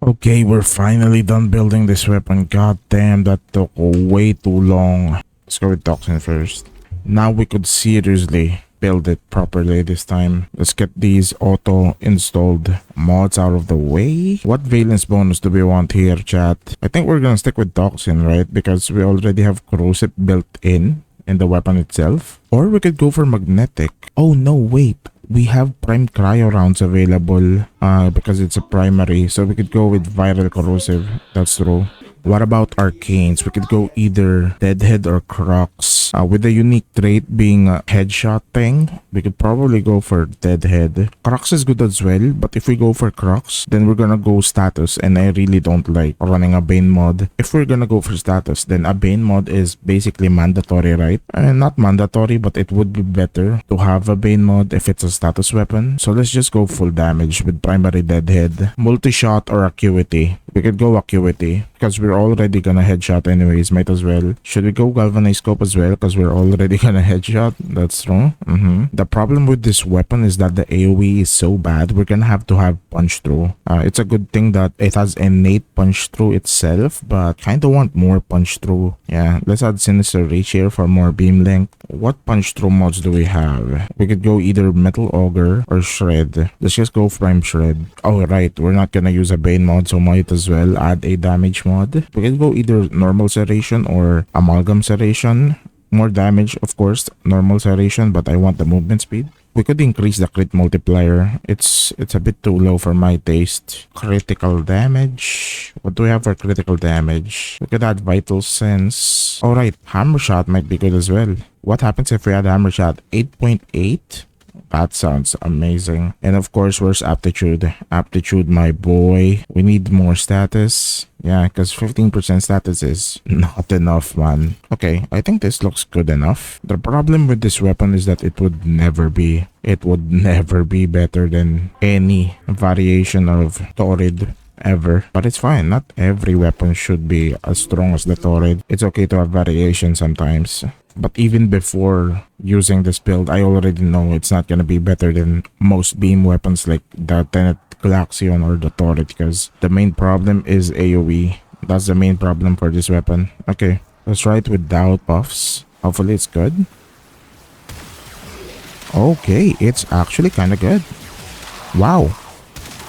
Okay, we're finally done building this weapon. God damn, that took way too long. Let's go with toxin first. Now we could seriously build it properly this time. Let's get these auto installed mods out of the way. What valence bonus do we want here, chat? I think we're gonna stick with toxin, right? Because we already have corrosive built in the weapon itself. Or we could go for magnetic. Oh no, wait. We have prime cryo rounds available because it's a primary, so we could go with viral corrosive. That's true. What about arcanes? We could go either deadhead or crocs. With the unique trait being a headshot thing, we could probably go for deadhead. Crocs is good as well, but if we go for crocs, then we're gonna go status, and I really don't like running a bane mod. If we're gonna go for status, then a bane mod is basically mandatory, right? Not mandatory, but it would be better to have a bane mod if it's a status weapon. So let's just go full damage with primary deadhead, multi-shot or acuity. We could go acuity because we're already gonna headshot anyways, might as well. Should we go galvanized scope as well because we're already gonna headshot? That's true. The problem with this weapon is that the AoE is so bad, we're gonna have to have punch through. It's a good thing that it has innate punch through itself, but kinda want more punch through. Yeah, let's add sinister reach here for more beam length. What punch through mods do we have? We could go either metal auger or shred. Let's just go prime shred. Oh right, we're not gonna use a bane mod, so might as well add a damage mod. We can go either normal serration or amalgam serration. More damage, of course, normal serration, but I want the movement speed. We could increase the crit multiplier. It's a bit too low for my taste. Critical damage. What do we have for critical damage? We could add vital sense. Alright, hammer shot might be good as well. What happens if we add hammer shot? 8.8? That sounds amazing. And of course, where's aptitude? Aptitude, my boy. We need more status. Yeah, because 15% status is not enough, man. Okay, I think this looks good enough. The problem with this weapon is that it would never be better than any variation of Torrid ever. But it's fine. Not every weapon should be as strong as the Torrid. It's okay to have variation sometimes. But even before using this build, I already know it's not gonna be better than most beam weapons like the Tenet Galaxion or the Torrid, because the main problem is AoE. That's the main problem for this weapon. Okay, let's try it without buffs. Hopefully it's good. Okay, it's actually kind of good. Wow.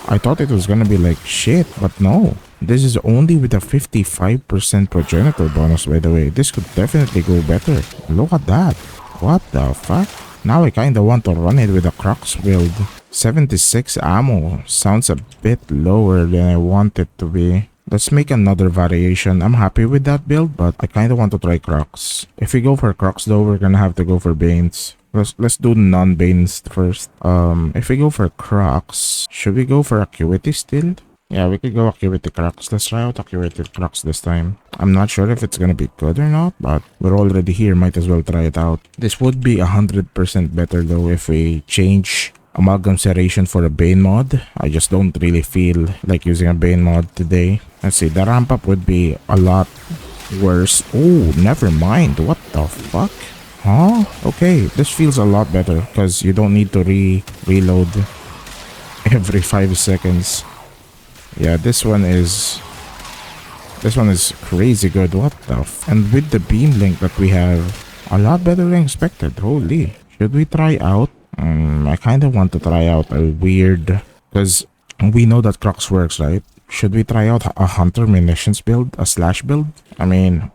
I thought it was gonna be like shit, but no. This is only with a 55% progenitor bonus, by the way. This could definitely go better. Look at that. What the fuck? Now I kinda want to run it with a Crocs build. 76 ammo. Sounds a bit lower than I want it to be. Let's make another variation. I'm happy with that build, but I kinda want to try Crocs. If we go for Crocs though, we're gonna have to go for Banes. Let's do non-Banes first. If we go for Crocs, should we go for Acuity still? Yeah, we could go Acuity Crocs. Let's try out Acuity Crocs this time. I'm not sure if it's gonna be good or not, but we're already here. Might as well try it out. This would be 100% better though if we change Amalgam Serration for a Bane mod. I just don't really feel like using a Bane mod today. Let's see, the ramp up would be a lot worse. Oh, never mind. What the fuck? Huh? Okay, this feels a lot better because you don't need to reload every 5 seconds. Yeah, this one is crazy good. What the f? And with the beam link that we have, a lot better than expected. Holy. Should we try out? I kind of want to try out a weird, because we know that Crocs works, right? Should we try out a Hunter Munitions build? A slash build? I mean,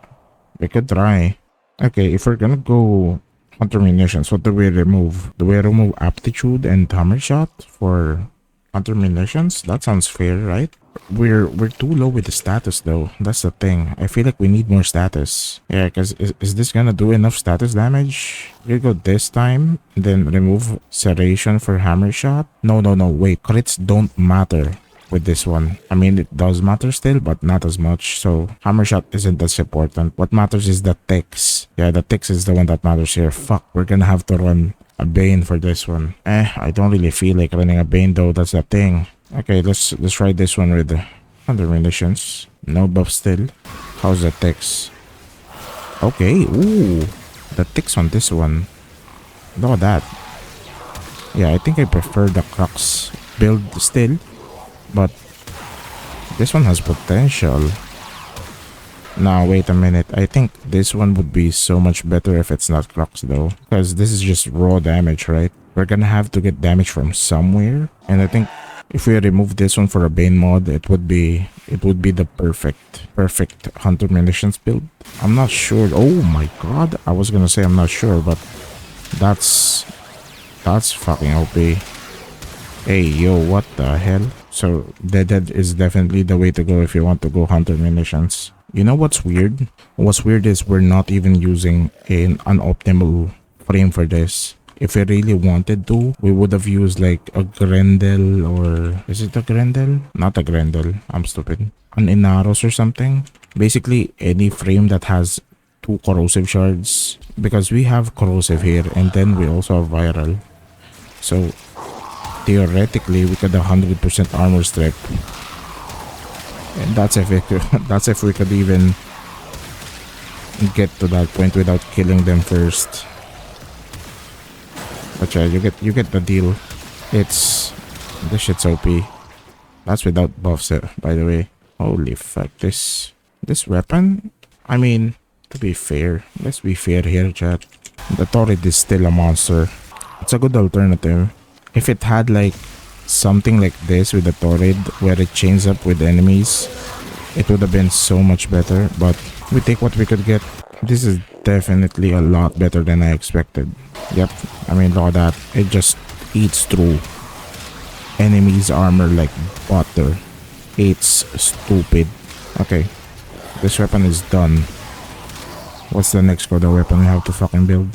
we could try. Okay, if we're gonna go Hunter Munitions, what do we remove? Do we remove aptitude and hammer shot for Hunter Munitions? That sounds fair, right? We're too low with the status though. That's the thing. I feel like we need more status. Yeah, because is this gonna do enough status damage? We go this time, then remove Serration for hammer shot. No, wait. Crits don't matter with this one. I mean, it does matter still, but not as much. So hammer shot isn't as important. What matters is the ticks. Yeah, the ticks is the one that matters here. Fuck, we're gonna have to run a Bane for this one. I don't really feel like running a Bane though. That's the thing. Okay, let's try this one with 100 munitions. No buff still. How's the ticks? Okay, ooh, the ticks on this one. Look at that. Yeah, I think I prefer the Crocs build still, but This one has potential. Now, wait a minute. I think this one would be so much better if it's not clocks though. Because this is just raw damage, right? We're gonna have to get damage from somewhere. And I think if we remove this one for a Bane mod, it would be the perfect Hunter Munitions build. I'm not sure. Oh my god. I was gonna say I'm not sure, but that's fucking OP. Hey, yo, what the hell? So, Deadhead is definitely the way to go if you want to go Hunter Munitions. You know what's weird? What's weird is we're not even using an optimal frame for this. If we really wanted to, we would have used like a Grendel or... Is it a Grendel? Not a Grendel. I'm stupid. An Inaros or something. Basically, any frame that has 2 corrosive shards. Because we have corrosive here and then we also have viral. So, theoretically, we could have 100% armor strip. And that's if we could even get to that point without killing them first. But yeah, you get the deal. This shit's OP. That's without buffs, by the way. Holy fuck, this weapon. I mean, to be fair, let's be fair here, chat. The turret is still a monster. It's a good alternative. If it had like something like this with the turret where it chains up with enemies, it would have been so much better, but we take what we could get. This is definitely a lot better than I expected. Yep, I mean, look at that. It just eats through enemies' armor like butter. It's stupid. Okay, this weapon is done. What's the next CODA weapon we have to fucking build?